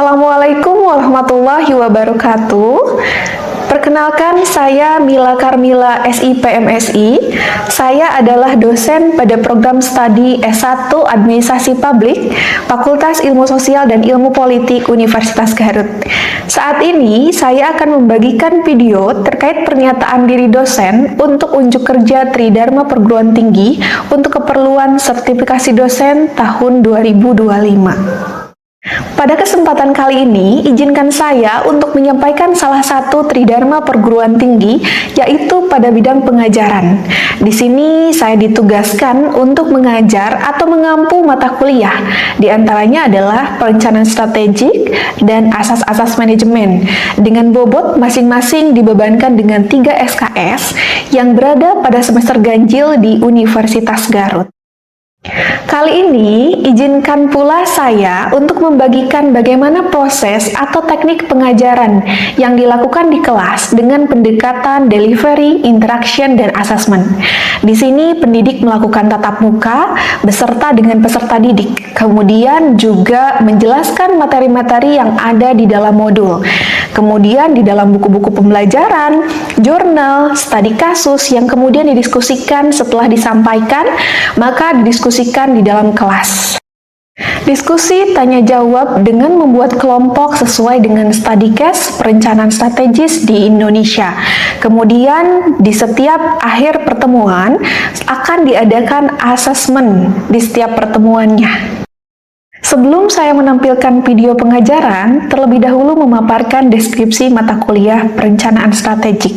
Assalamualaikum warahmatullahi wabarakatuh. Perkenalkan, saya Mila Karmila SIPMSI. Saya adalah dosen pada program studi S1 Administrasi Publik, Fakultas Ilmu Sosial dan Ilmu Politik Universitas Garut. Saat ini, saya akan membagikan video terkait pernyataan diri dosen untuk unjuk kerja Tridharma Perguruan Tinggi untuk keperluan sertifikasi dosen tahun 2025. Pada kesempatan kali ini, izinkan saya untuk menyampaikan salah satu Tridharma Perguruan Tinggi, yaitu pada bidang pengajaran. Di sini saya ditugaskan untuk mengajar atau mengampu mata kuliah. Di antaranya adalah perencanaan strategik dan asas-asas manajemen. Dengan bobot masing-masing dibebankan dengan 3 SKS yang berada pada semester ganjil di Universitas Garut. Kali ini, izinkan pula saya untuk membagikan bagaimana proses atau teknik pengajaran yang dilakukan di kelas dengan pendekatan delivery, interaction, dan assessment. Di sini, pendidik melakukan tatap muka beserta dengan peserta didik, kemudian juga menjelaskan materi-materi yang ada di dalam modul. Kemudian di dalam buku-buku pembelajaran, jurnal, studi kasus yang kemudian didiskusikan setelah disampaikan, maka didiskusikan di dalam kelas. Diskusi tanya jawab dengan membuat kelompok sesuai dengan studi case perencanaan strategis di Indonesia. Kemudian di setiap akhir pertemuan akan diadakan asesmen di setiap pertemuannya. Sebelum saya menampilkan video pengajaran, terlebih dahulu memaparkan deskripsi mata kuliah perencanaan strategik.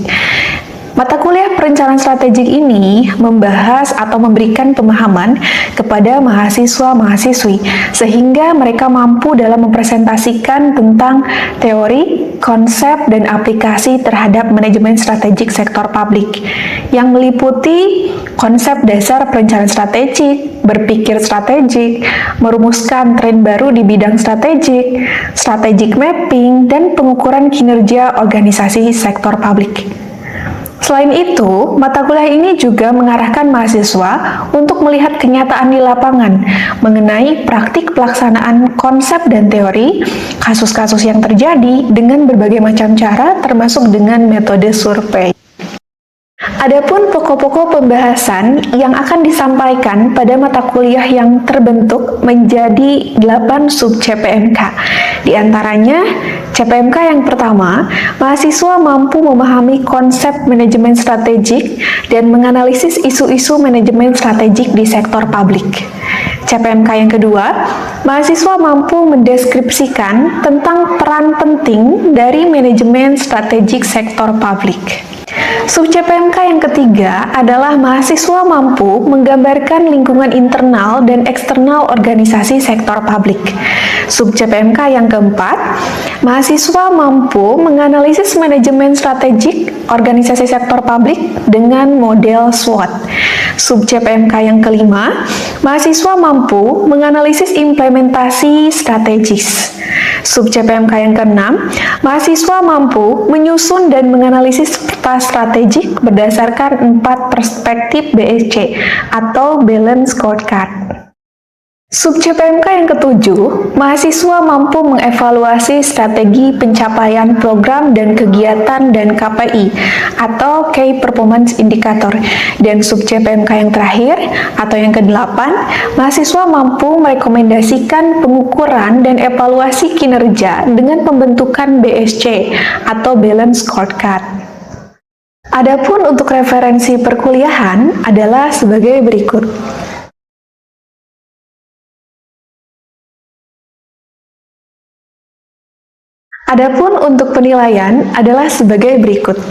Mata kuliah perencanaan strategik ini membahas atau memberikan pemahaman kepada mahasiswa-mahasiswi sehingga mereka mampu dalam mempresentasikan tentang teori, konsep, dan aplikasi terhadap manajemen strategik sektor publik yang meliputi konsep dasar perencanaan strategik, berpikir strategik, merumuskan tren baru di bidang strategik, strategic mapping, dan pengukuran kinerja organisasi sektor publik. Selain itu, mata kuliah ini juga mengarahkan mahasiswa untuk melihat kenyataan di lapangan mengenai praktik pelaksanaan konsep dan teori, kasus-kasus yang terjadi dengan berbagai macam cara termasuk dengan metode survei. Adapun pokok-pokok pembahasan yang akan disampaikan pada mata kuliah yang terbentuk menjadi 8 sub CPMK. Di antaranya, CPMK yang pertama, mahasiswa mampu memahami konsep manajemen strategik dan menganalisis isu-isu manajemen strategik di sektor publik. CPMK yang kedua, mahasiswa mampu mendeskripsikan tentang peran penting dari manajemen strategik sektor publik. Sub CPMK yang ketiga adalah mahasiswa mampu menggambarkan lingkungan internal dan eksternal organisasi sektor publik. Sub CPMK yang keempat, mahasiswa mampu menganalisis manajemen strategik organisasi sektor publik dengan model SWOT. Sub CPMK yang kelima, mahasiswa mampu menganalisis implementasi strategis. Sub CPMK yang keenam, mahasiswa mampu menyusun dan menganalisis peta strategik berdasarkan 4 perspektif BSC atau Balance Scorecard. Sub CPMK yang ketujuh, mahasiswa mampu mengevaluasi strategi pencapaian program dan kegiatan dan KPI atau Key Performance Indicator. Dan sub CPMK yang terakhir atau yang kedelapan, mahasiswa mampu merekomendasikan pengukuran dan evaluasi kinerja dengan pembentukan BSC atau Balance Scorecard. Adapun untuk referensi perkuliahan adalah sebagai berikut. Adapun untuk penilaian adalah sebagai berikut.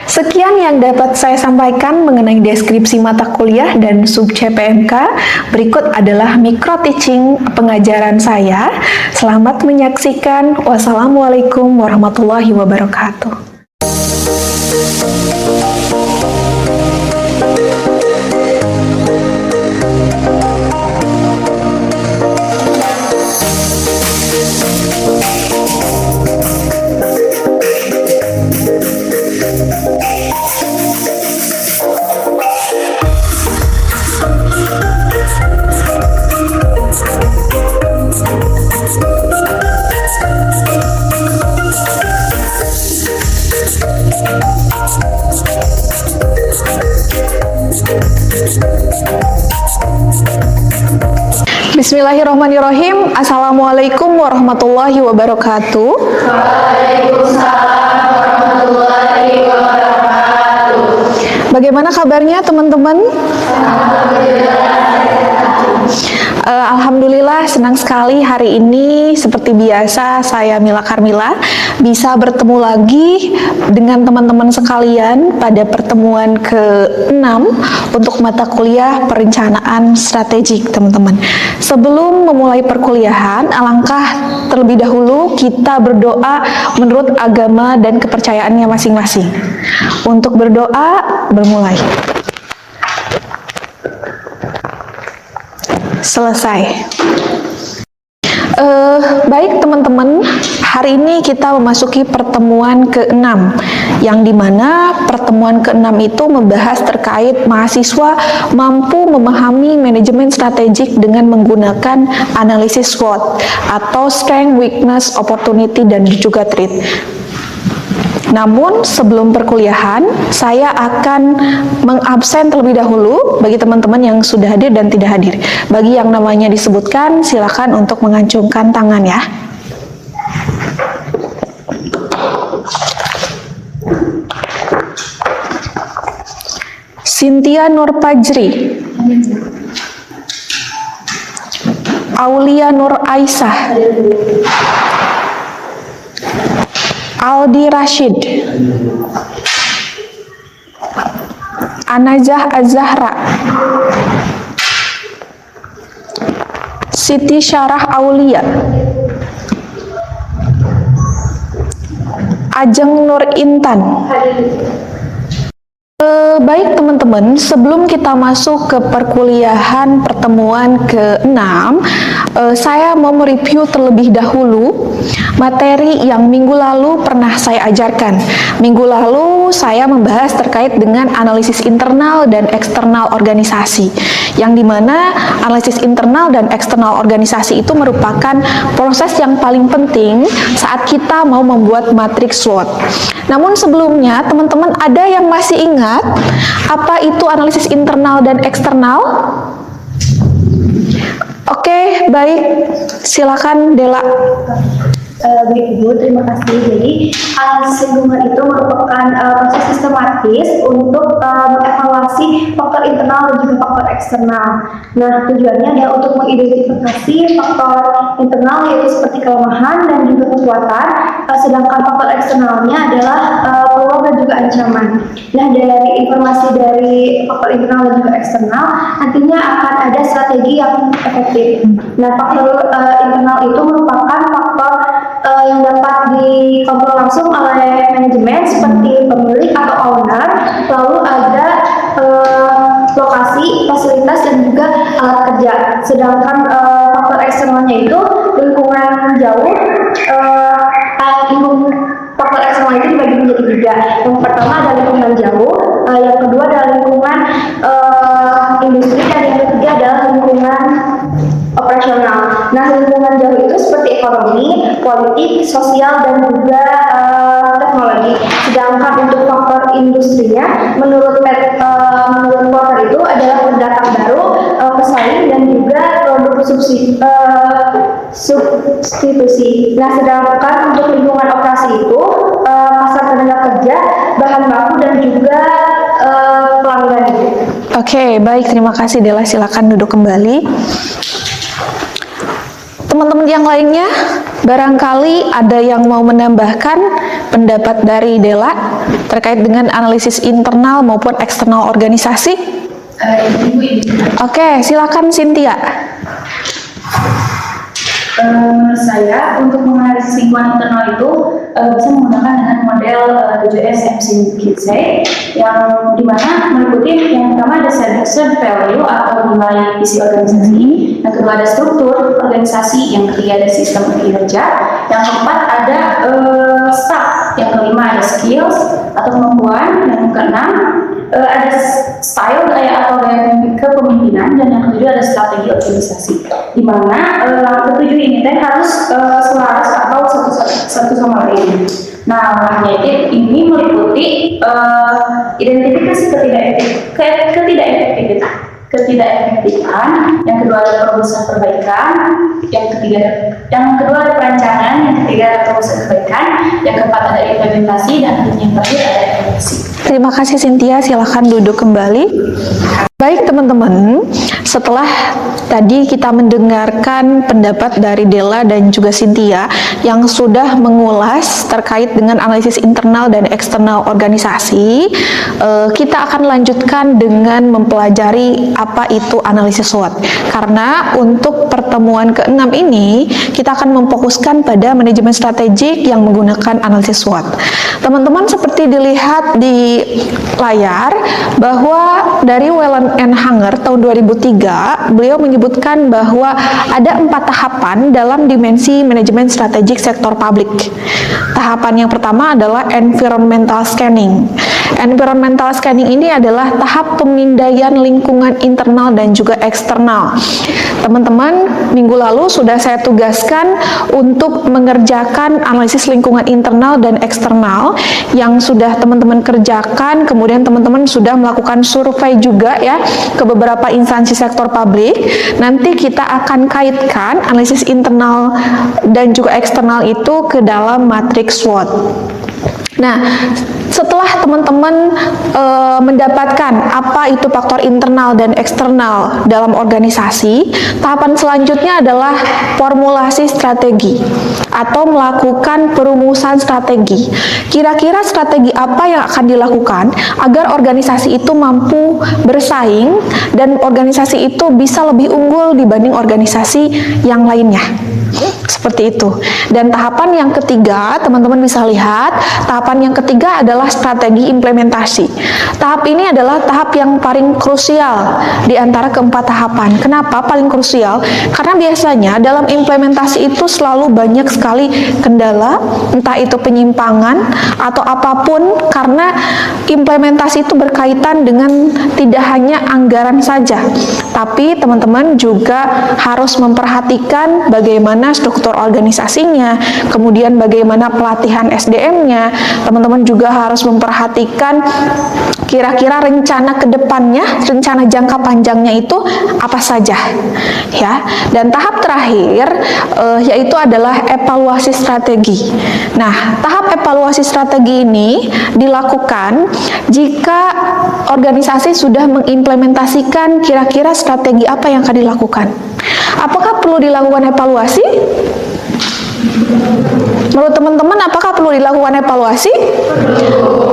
Sekian yang dapat saya sampaikan mengenai deskripsi mata kuliah dan sub CPMK. Berikut adalah micro teaching pengajaran saya. Selamat menyaksikan. Wassalamualaikum warahmatullahi wabarakatuh. Bismillahirrahmanirrahim. Assalamualaikum warahmatullahi wabarakatuh. Waalaikumsalam warahmatullahi wabarakatuh. Bagaimana kabarnya teman-teman? Alhamdulillah senang sekali hari ini seperti biasa saya Mila Karmila bisa bertemu lagi dengan teman-teman sekalian pada pertemuan ke-6 untuk mata kuliah perencanaan strategik teman-teman. Sebelum memulai perkuliahan, alangkah terlebih dahulu kita berdoa menurut agama dan kepercayaannya masing-masing. Untuk berdoa, bermulai. Selesai. Baik teman-teman, hari ini kita memasuki pertemuan ke-6 yang dimana pertemuan ke-6 itu membahas terkait mahasiswa mampu memahami manajemen strategik dengan menggunakan analisis SWOT atau Strength, Weakness, Opportunity, dan juga Threat. Namun sebelum perkuliahan, saya akan mengabsen terlebih dahulu bagi teman-teman yang sudah hadir dan tidak hadir. Bagi yang namanya disebutkan, silakan untuk mengacungkan tangan ya. Cynthia Nurpajri, Aulia Nur Aisyah, Aldi Rashid, Anajah Az-Zahra, Siti Syarah Aulia, Ajeng Nur Intan. Baik teman-teman, sebelum kita masuk ke perkuliahan pertemuan ke-6, saya mau mereview terlebih dahulu materi yang minggu lalu pernah saya ajarkan. Minggu lalu saya membahas terkait dengan analisis internal dan eksternal organisasi, yang dimana analisis internal dan eksternal organisasi itu merupakan proses yang paling penting saat kita mau membuat matriks SWOT. Namun sebelumnya, teman-teman ada yang masih ingat apa itu analisis internal dan eksternal? Oke, baik. Silakan Dela. Baik Ibu, terima kasih. Jadi analisis lingkungan itu merupakan proses sistematis untuk mengevaluasi faktor internal dan juga faktor eksternal. Nah, tujuannya adalah untuk mengidentifikasi faktor internal yaitu seperti kelemahan dan juga kekuatan, sedangkan faktor eksternalnya adalah peluang dan juga ancaman. Nah, dari informasi dari faktor internal dan juga eksternal, nantinya akan ada strategi yang efektif. Nah, faktor internal itu merupakan faktor yang dapat dikontrol langsung oleh manajemen seperti pemilik atau owner, lalu ada lokasi, fasilitas, dan juga alat kerja. Sedangkan faktor eksternalnya itu lingkungan jauh. Faktor eksternal itu dibagi menjadi tiga. Yang pertama adalah lingkungan jauh, yang kedua adalah lingkungan industri, dan yang ketiga adalah lingkungan operasional. Nah, lingkungan jauh itu seperti ekonomi, politik, sosial, dan juga teknologi. Sedangkan untuk faktor industrinya, menurut Porter itu adalah pendatang baru, pesaing, dan juga produk substitusi. Nah, sedangkan untuk lingkungan operasi itu pasar tenaga kerja, bahan baku, dan juga pelanggan. Oke, baik, terima kasih Dela. Silakan duduk kembali. Teman-teman yang lainnya, barangkali ada yang mau menambahkan pendapat dari Dela terkait dengan analisis internal maupun eksternal organisasi? Oke, silakan Cynthia. Saya untuk menganalisis lingkungan internal itu bisa menggunakan dengan model 7S McKinsey yang dimana meliputi yang pertama ada set value atau nilai visi organisasi, yang kedua ada struktur organisasi, yang ketiga ada sistem kinerja, yang keempat ada staff, yang kelima ada skills atau kemampuan, yang keenam ada style atau gaya kepemimpinan, dan yang ketujuh ada strategi organisasi. Di mana ketujuh ini harus selaras atau satu sama lain. Nah, ini meliputi identifikasi ketidakefektifan ketidakefektifan, yang kedua ada perumusan perbaikan, yang kedua ada perancangan, yang ketiga ada perumusan perbaikan, yang keempat ada implementasi, dan yang terakhir ada evaluasi. Terima kasih Cynthia, silakan duduk kembali. Baik teman-teman, setelah tadi kita mendengarkan pendapat dari Della dan juga Cynthia yang sudah mengulas terkait dengan analisis internal dan eksternal organisasi, kita akan lanjutkan dengan mempelajari apa itu analisis SWOT. Karena untuk pertemuan ke-6 ini, kita akan memfokuskan pada manajemen strategik yang menggunakan analisis SWOT. Teman-teman seperti dilihat di layar bahwa dari Whelan and Hanger tahun 2003, beliau menyebutkan bahwa ada 4 tahapan dalam dimensi manajemen strategik sektor publik. Tahapan yang pertama adalah environmental scanning. Environmental scanning ini adalah tahap pemindaian lingkungan internal dan juga eksternal. Teman-teman, minggu lalu sudah saya tugaskan untuk mengerjakan analisis lingkungan internal dan eksternal yang sudah teman-teman kerjakan, kemudian teman-teman sudah melakukan survei juga ya ke beberapa instansi sektor publik. Nanti kita akan kaitkan analisis internal dan juga eksternal itu ke dalam matriks SWOT. Nah, setelah teman-teman mendapatkan apa itu faktor internal dan eksternal dalam organisasi, tahapan selanjutnya adalah formulasi strategi atau melakukan perumusan strategi. Kira-kira strategi apa yang akan dilakukan agar organisasi itu mampu bersaing dan organisasi itu bisa lebih unggul dibanding organisasi yang lainnya. Seperti itu. Dan tahapan yang ketiga, teman-teman bisa lihat, tahapan yang ketiga adalah strategi implementasi. Tahap ini adalah tahap yang paling krusial di antara keempat tahapan. Kenapa paling krusial? Karena biasanya dalam implementasi itu selalu banyak sekali kendala, entah itu penyimpangan atau apapun, karena implementasi itu berkaitan dengan tidak hanya anggaran saja, tapi teman-teman juga harus memperhatikan bagaimana struktur organisasinya, kemudian bagaimana pelatihan SDM-nya. Teman-teman juga harus memperhatikan kira-kira rencana ke depannya, rencana jangka panjangnya itu apa saja ya. Dan tahap terakhir yaitu adalah evaluasi strategi. Nah, tahap evaluasi strategi ini dilakukan jika organisasi sudah mengimplementasikan kira-kira strategi apa yang akan dilakukan. Apakah perlu dilakukan evaluasi? Menurut teman-teman, apakah perlu dilakukan evaluasi?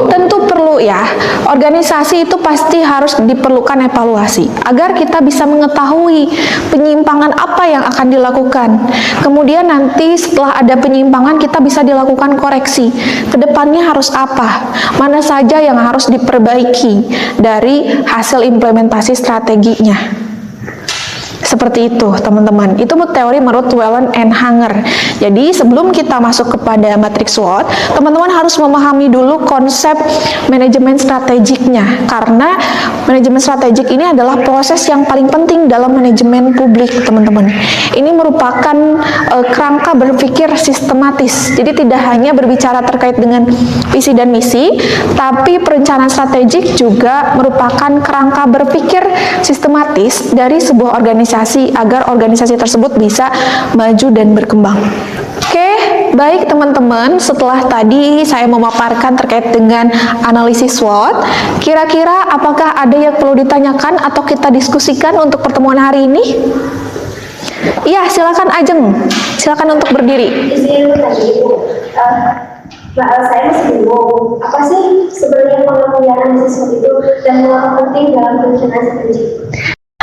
Tentu perlu ya. Organisasi itu pasti harus diperlukan evaluasi agar kita bisa mengetahui penyimpangan apa yang akan dilakukan. Kemudian nanti setelah ada penyimpangan kita bisa dilakukan koreksi. Kedepannya harus apa? Mana saja yang harus diperbaiki dari hasil implementasi strateginya. Seperti itu teman-teman, itu teori menurut Whelan and Hanger. Jadi sebelum kita masuk kepada matriks SWOT, teman-teman harus memahami dulu konsep manajemen strategiknya, karena manajemen strategik ini adalah proses yang paling penting dalam manajemen publik teman-teman. Ini merupakan kerangka berpikir sistematis, jadi tidak hanya berbicara terkait dengan visi dan misi, tapi perencanaan strategik juga merupakan kerangka berpikir sistematis dari sebuah organisasi agar organisasi tersebut bisa maju dan berkembang. Oke, baik teman-teman, setelah tadi saya memaparkan terkait dengan analisis SWOT, kira-kira apakah ada yang perlu ditanyakan atau kita diskusikan untuk pertemuan hari ini? Iya, silakan Ajeng, silakan untuk berdiri. Izin tadi Bu, saya masih bingung, apa sih sebenarnya pengertian analisis SWOT itu dan mengapa penting dalam perencanaan strategi?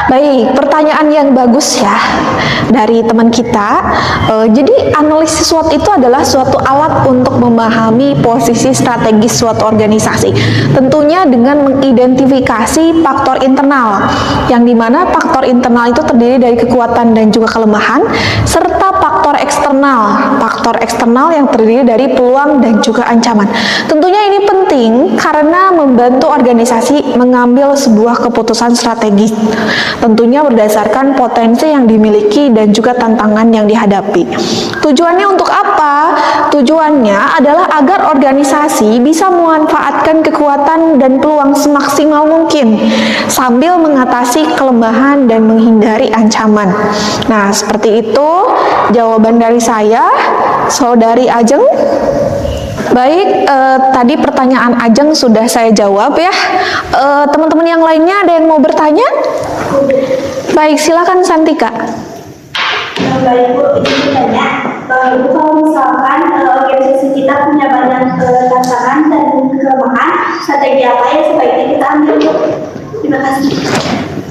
Baik, pertanyaan yang bagus ya dari teman kita. Jadi analisis SWOT itu adalah suatu alat untuk memahami posisi strategis suatu organisasi. Tentunya dengan mengidentifikasi faktor internal, yang dimana faktor internal itu terdiri dari kekuatan dan juga kelemahan, serta faktor faktor eksternal yang terdiri dari peluang dan juga ancaman. Tentunya ini penting karena membantu organisasi mengambil sebuah keputusan strategis, tentunya berdasarkan potensi yang dimiliki dan juga tantangan yang dihadapi. Tujuannya untuk apa? Tujuannya adalah agar organisasi bisa memanfaatkan kekuatan dan peluang semaksimal mungkin sambil mengatasi kelemahan dan menghindari ancaman. Nah, seperti itu jawaban dari saya, Saudari Ajeng. Baik, tadi pertanyaan Ajeng sudah saya jawab ya. Teman-teman yang lainnya ada yang mau bertanya? Baik, silakan Santika. Baik Bu, izin bertanya, Ibu kalau misalkan organisasi kita punya banyak tantangan dan kelemahan, strategi apa yang sebaiknya kita ambil Bu? Terima kasih.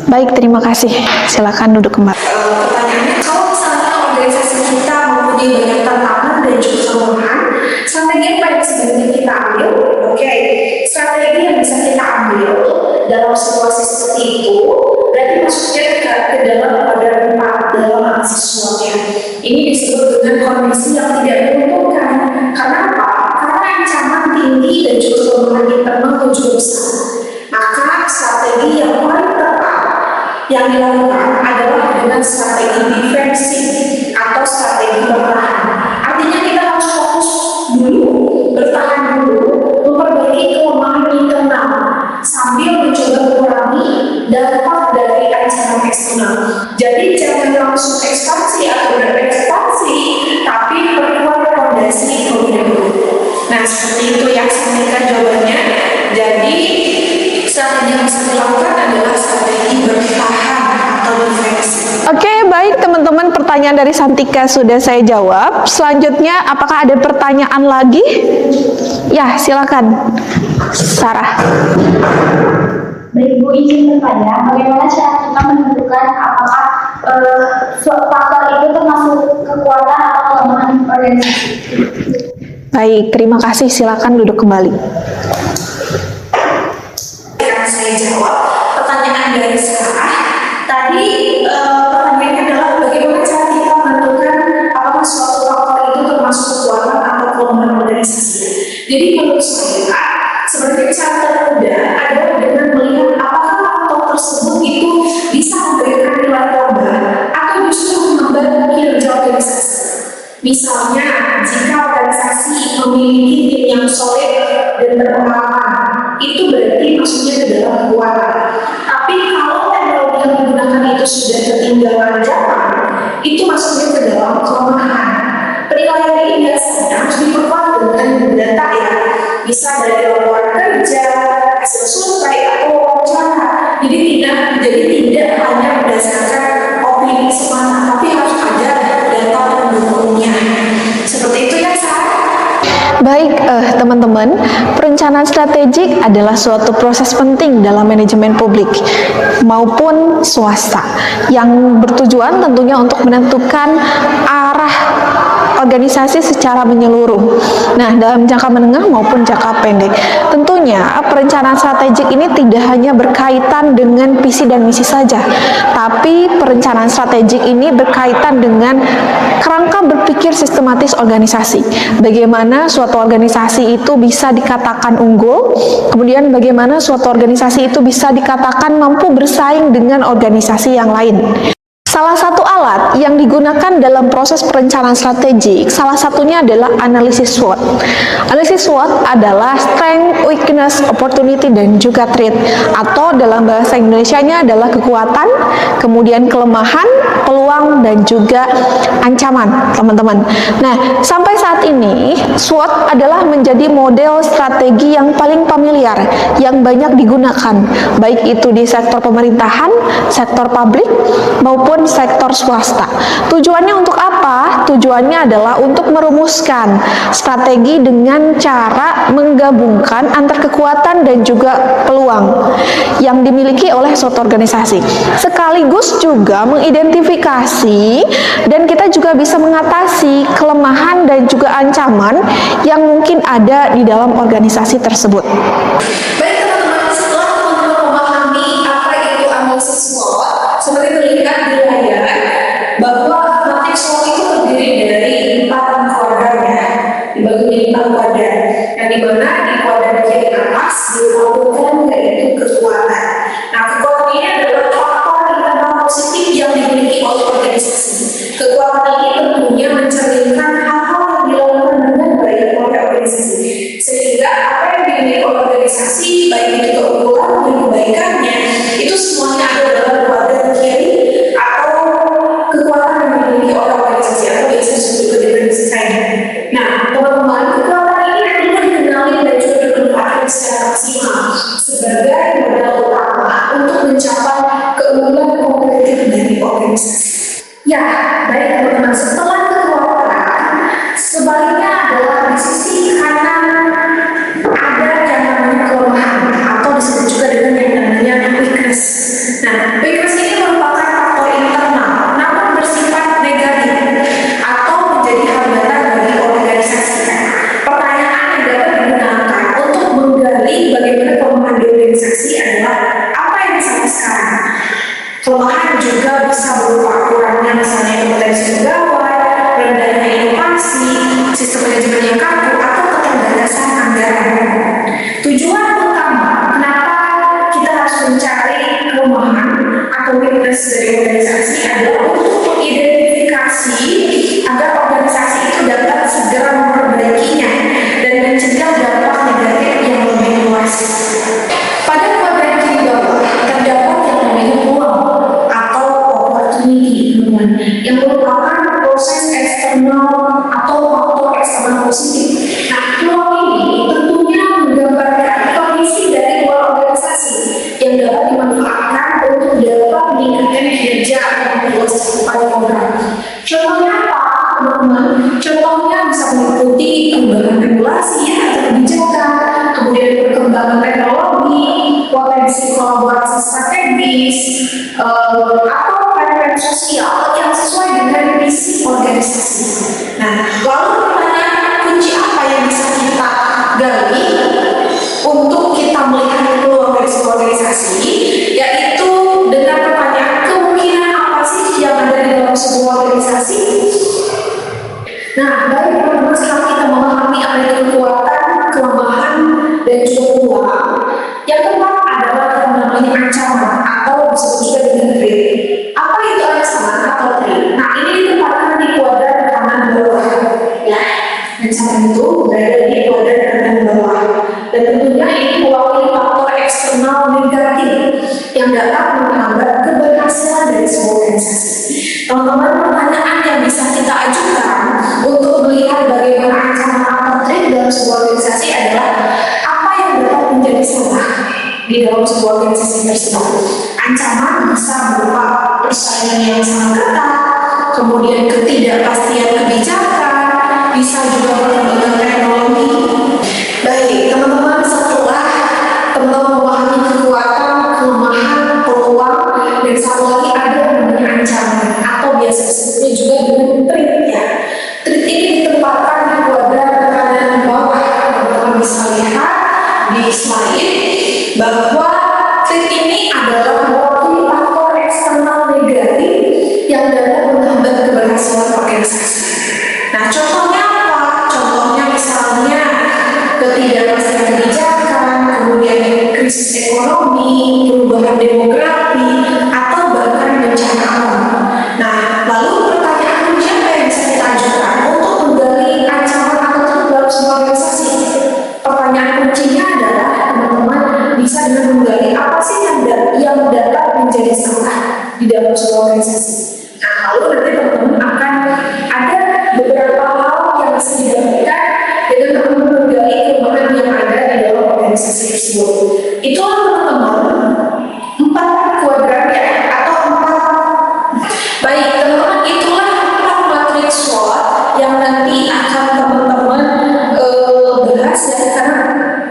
Baik, terima kasih. Silakan duduk kembali. Pertanyaannya, kalau misalnya organisasi kita mempunyai banyak tantangan dan juga kelemahan, strategi apa yang sebaiknya kita ambil? Oke, strategi yang bisa kita ambil dalam situasi seperti itu, berarti maksudnya ke dalam pada dalam mahasiswanya. Ini disebut dengan kondisi yang tidak menguntungkan. Karena apa? Karena ancaman tinggi dan juga kelemahan internal yang juga besar. Maka strategi yang paling tepat yang dilakukan adalah dengan strategi defensif atau strategi bertahan. Artinya kita harus fokus dulu, bertahan dulu, memperbaiki kelemahan internal sambil mencoba mengurangi dampak dari ancaman eksternal. Jadi jangan langsung ekspansi atau berekspansi, tapi perkuat fondasi terlebih dahulu. Nah, seperti itu ya, Sanika jawabannya. Jadi strategi yang bisa dilakukan adalah strategi bertahan atau defensif. Oke, baik teman-teman, pertanyaan dari Santika sudah saya jawab. Selanjutnya, apakah ada pertanyaan lagi? Ya, silakan. Sarah. Baik Bu, izin bertanya, bagaimana cara kita menentukan apakah faktor itu termasuk kekuatan atau kelemahan organisasi? Baik, terima kasih. Silakan duduk kembali. Akan saya jawab pertanyaan dari Sarah. Tadi pertanyaannya adalah bagaimana cara kita menentukan apakah suatu faktor itu termasuk kekuatan atau kelemahan organisasi. Jadi menurut saya, sebenarnya cara termudah adalah dengan melihat apakah faktor tersebut itu bisa memberikan nilai tambah atau justru membantu kinerja organisasi. Misalnya, jika organisasi memiliki tim yang solid dan berpengalaman, itu berarti maksudnya ke dalam kekuatan. Tapi kalau teknologi yang digunakan itu sudah ketinggalan zaman, itu masuknya ke dalam kelemahan. Penilaian ini biasanya harus diperkuat dengan data ya, bisa dari laporan kerja, hasil survei atau wawancara. Jadi tidak hanya berdasarkan opini semata, tapi harus ada data pendukungnya. Seperti itu ya, Sarah. Baik, teman-teman, perencanaan strategik adalah suatu proses penting dalam manajemen publik maupun swasta yang bertujuan tentunya untuk menentukan arah organisasi secara menyeluruh. Nah, dalam jangka menengah maupun jangka pendek. Tentunya perencanaan strategik ini tidak hanya berkaitan dengan visi dan misi saja, tapi perencanaan strategik ini berkaitan dengan kerangka berpikir sistematis organisasi. Bagaimana suatu organisasi itu bisa dikatakan unggul, kemudian bagaimana suatu organisasi itu bisa dikatakan mampu bersaing dengan organisasi yang lain. Salah satu alat yang digunakan dalam proses perencanaan strategik, salah satunya adalah analisis SWOT. Analisis SWOT adalah strength, weakness, opportunity, dan juga threat. Atau dalam bahasa Indonesianya adalah kekuatan, kemudian kelemahan, peluang, dan juga ancaman, teman-teman. Nah, sampai saat ini, SWOT adalah menjadi model strategi yang paling familiar, yang banyak digunakan, baik itu di sektor pemerintahan, sektor publik, maupun sektor swasta. Tujuannya untuk apa? Tujuannya adalah untuk merumuskan strategi dengan cara menggabungkan antar kekuatan dan juga peluang yang dimiliki oleh suatu organisasi. Sekaligus juga mengidentifikasi dan kita juga bisa mengatasi kelemahan dan juga ancaman yang mungkin ada di dalam organisasi tersebut. Baik teman-teman, setelah teman-teman memahami apa itu analisis SWOT, seperti terlihat di layar bahwa matriks SWOT itu terdiri dari 5 kuadran, yang dimana di kuadran kiri atas ditampilkan yaitu kekuatan. Nah, kekuatan ini adalah faktor internal positif yang dimiliki oleh organisasi. Kekuatan ini tentunya mencerminkan hal-hal yang dilakukan dengan baik oleh organisasi, sehingga apa yang dimiliki oleh organisasi, baik itu keunggulan maupun kebaikannya, itu semuanya ada dalam kuadran kiri atau kekuatan yang dimiliki oleh organisasi atau biasa disebut dependency triangle. Nah, teman-teman, kekuatan ini tentu dikenali dan juga dimanfaatkan secara maksimal sebagai modal utama untuk mencapai keunggulan kompetitif dari organisasi. Ya, baik teman-teman, setelah kekuatan, sebaliknya adalah di sisi kanan ada yang namanya kelemahan atau disebut juga dengan yang namanya weakness. Nah, weakness ini merupakan faktor internal namun bersifat negatif atau menjadi hambatan bagi organisasi. Pertanyaan yang dapat digunakan untuk menggali bagaimana kelemahan di organisasi adalah apa yang salah sekarang. Kelemahan juga bisa berupa kurangnya misalnya kompetensi pegawai, rendahnya inovasi, sistem manajemen yang kaku, atau keterbatasan anggaran. Tujuan utama kenapa kita harus mencari kelemahan atau weakness dari organisasi adalah untuk mengidentifikasi agar organisasi itu dapat segera memperbaikinya dan mencegah dampak negatif yang lebih luas. Pada kuadran kiri bawah terdapat yang namanya peluang atau opportunity, teman-teman, yang merupakan proses eksternal atau faktor eksternal positif. Nah, peluang ini tentunya menggambarkan kondisi dari luar organisasi yang dapat dimanfaatkan untuk dapat meningkatkan kinerja atau memperluas cakupan program. Contohnya apa, teman-teman? Contohnya bisa meliputi perubahan regulasi atau kebijakan, kemudian perkembangan teknologi, potensi kolaborasi strategis, atau tren sosial yang sesuai dengan misi organisasi. Nah, lalu pertanyaan kunci apa yang bisa kita gali untuk kita melihat peluang dari sebuah organisasi, yaitu dengan pertanyaan kemungkinan apa sih yang ada di dalam sebuah organisasi. Nah, baik teman-teman, setelah kita memahami apa itu kekuatan, kelemahan, dan juga peluang, yang keempat adalah yang namanya ancaman atau disebut juga dengan threat. Apa itu ancaman atau threat? Nah, ini ditempatkan di kuadran kanan bawah. Ya, ancaman itu berada di kuadran kanan bawah. Dan tentunya ini mewakili faktor eksternal negatif yang dapat menghambat keberhasilan dari sebuah organisasi. Teman-teman, pertanyaan yang bisa kita ajukan untuk melihat bagaimana ancaman atau threat dalam sebuah organisasi adalah apa yang dapat menjadi salah di dalam sebuah organisasi tersebut. Ancaman bisa berupa persaingan yang sangat ketat, kemudian ketidakpastian kebijakan, bisa juga perkembangan teknologi. Baik, teman-teman, setelah teman-teman memahami kekuatan, kelemahan, peluang, dan satu lagi ada yang namanya ancaman atau biasa disebutnya juga dengan threat ya. Threat ini ditempatkan di kuadran kanan bawah. Teman-teman bisa lihat di slide bahwa threat ini adalah mewakili faktor eksternal negatif yang dapat menghambat keberhasilan organisasi. Nah, contohnya apa? Contohnya misalnya ketidakpastian kebijakan, kemudian krisis ekonomi, perubahan demografi, atau bahkan bencana alam. Nah, lalu pertanyaan kunci apa yang bisa kita ajukan untuk menggali ancaman atau threat dalam sebuah organisasi? Pertanyaan kuncinya adalah teman-teman bisa dengan menggali apa sih yang dapat menjadi salah di dalam sebuah organisasi. Nah, lalu nanti teman-teman akan ada beberapa hal yang bisa didapatkan dengan teman-teman menggali kelemahan yang ada di dalam organisasi tersebut. Itulah teman-teman 4 kuadran ya, atau 4. Baik teman-teman, itulah 4 matriks SWOT yang nanti akan teman-teman bahas ya, karena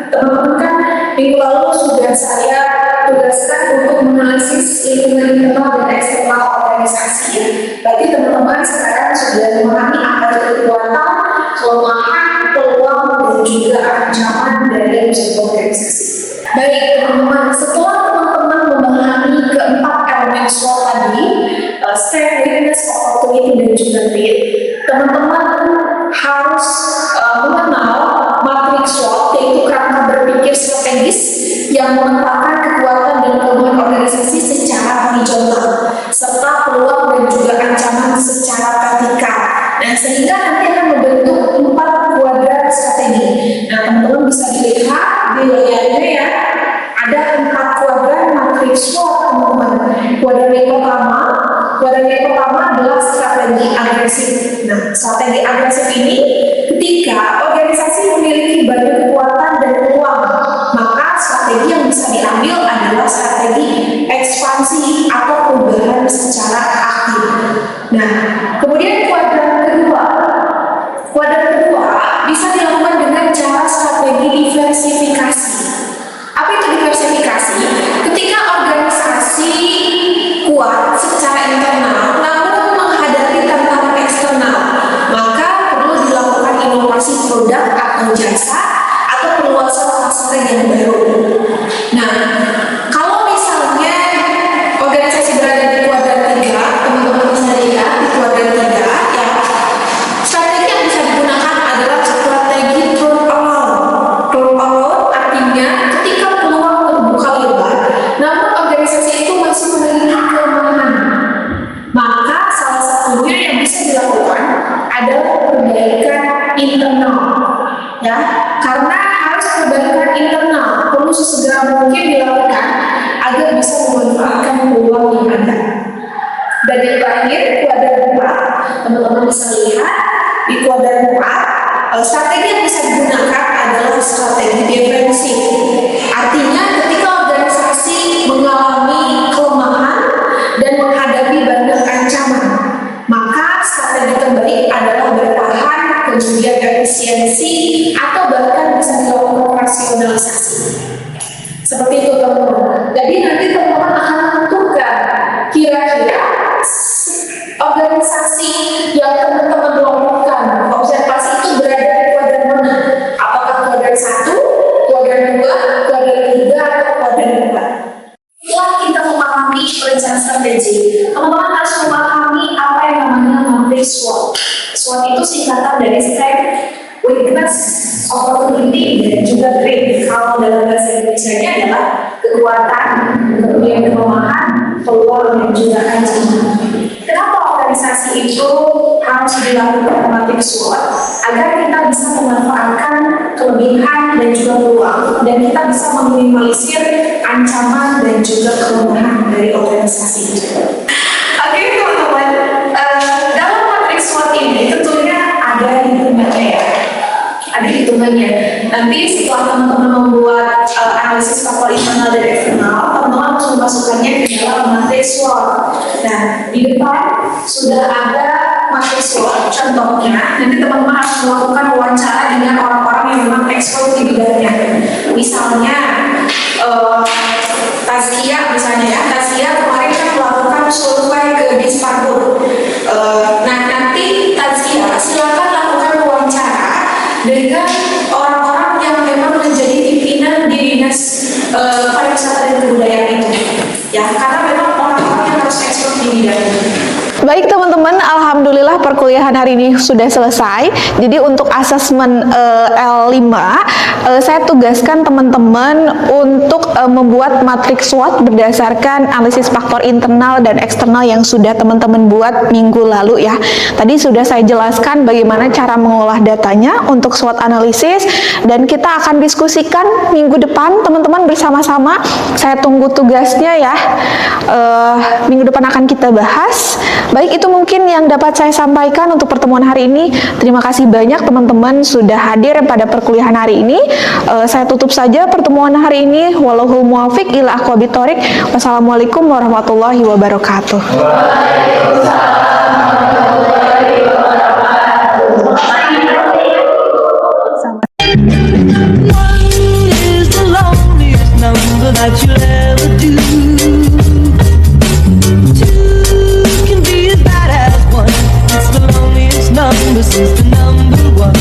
teman-teman kan minggu lalu sudah saya tugaskan untuk menganalisis lingkungan internal dan eksternal organisasi ya. Berarti teman-teman sekarang sudah memahami apa itu kekuatan, kelemahan, peluang, dan juga ancaman dari sebuah organisasi. Baik teman-teman, setelah teman-teman memahami keempat elemen SWOT tadi, strength, weakness, opportunity, dan juga threat, teman-teman harus mengenal yaitu kerangka berpikir strategis yang memetakan kekuatan dan kelemahan organisasi secara horizontal, serta peluang dan juga ancaman secara vertikal. Nah, sehingga nanti akan membentuk 4 kuadran strategi. Nah, teman-teman bisa dilihat di layarnya ya, ada 4 kuadran matriks SWOT, teman-teman. Kuadran yang pertama adalah strategi agresif. Nah, strategi agresif ini ketika organisasi memiliki banyak kekuatan dan peluang, maka strategi yang bisa diambil adalah strategi ekspansi atau perubahan secara aktif. Nah, kemudian kuadran kedua bisa dilakukan dengan cara strategi diversifikasi. Apa itu diversifikasi? Ketika organisasi kuat secara internal, namun menghadapi tantangan eksternal, maka perlu dilakukan inovasi produk atau jasa atau perluasan pasar yang baru. Nah, kalau misalnya organisasi berada di kuadran 3, teman-teman bisa lihat di kuadran 3 ya, strategi yang bisa digunakan adalah strategi turn around. Turn around artinya ketika peluang terbuka lebar, namun organisasi itu masih memiliki kelemahan, maka salah satunya yang bisa dilakukan adalah perbaikan internal, ya, karena harus perbaikan internal perlu sesegera mungkin dilakukan agar bisa memanfaatkan peluang yang ada. Dan yang terakhir, kuadran 4, teman-teman bisa lihat di kuadran 4, strategi yang bisa digunakan adalah strategi defensif. Artinya ketika organisasi mengalami kelemahan dan menghadapi banyak ancaman, maka strategi terbaik adalah bertahan, kemudian efisiensi, atau bahkan bisa dilakukan rasionalisasi. Seperti itu, teman-teman. Jadi nanti teman-teman akan menentukan kira-kira organisasi yang teman-teman lakukan observasi itu berada di kuadran mana? Apakah kuadran 1, kuadran 2, kuadran 3, atau kuadran 4? Setelah kita memahami perencanaan strategi, teman-teman harus memahami apa yang namanya matriks SWOT. SWOT itu singkatan dari strength, weakness, opportunity, dan juga threat. Kalau dalam bahasa Indonesia-nya adalah kekuatan, kemudian kelemahan, peluang, dan juga ancaman. Kenapa organisasi itu harus dilakukan matriks SWOT? Agar kita bisa memanfaatkan kelebihan dan juga peluang, dan kita bisa meminimalisir ancaman dan juga kelemahan dari organisasi itu. Oke, teman-teman, dalam matriks SWOT ini tentunya ada hitungannya ya. Ada hitungannya. Nanti setelah teman-teman membuat analisis faktor internal dan eksternal, teman-teman harus memasukkannya ke dalam matriks SWOT. Nah, di depan sudah ada matriks SWOT. Contohnya, nanti teman-teman harus melakukan wawancara dengan orang-orang yang memang expert di bidangnya. Misalnya, Tazkia misalnya ya, Tazkia kemarin kan melakukan survei ke Disparboard. Nah, nanti Tazkia silakan lakukan wawancara dengan orang-orang yang memang menjadi pimpinan di dinas pariwisata dan kebudayaan itu, ya, karena memang orang-orang yang harus expert di bidangnya. Baik teman-teman, alhamdulillah perkuliahan hari ini sudah selesai. Jadi untuk asesmen L5, saya tugaskan teman-teman untuk membuat matriks SWOT berdasarkan analisis faktor internal dan eksternal yang sudah teman-teman buat minggu lalu ya. Tadi sudah saya jelaskan bagaimana cara mengolah datanya untuk SWOT analisis, dan kita akan diskusikan minggu depan teman-teman bersama-sama. Saya tunggu tugasnya ya. Minggu depan akan kita bahas. Baik, itu mungkin yang dapat saya sampaikan untuk pertemuan hari ini. Terima kasih banyak teman-teman sudah hadir pada perkuliahan hari ini. Saya tutup saja pertemuan hari ini. Wallahul muwaffiq ila aqwamit thoriq. Wassalamualaikum warahmatullahi wabarakatuh. That you'll ever do. Two can be as bad as one. It's the loneliest number since the number one.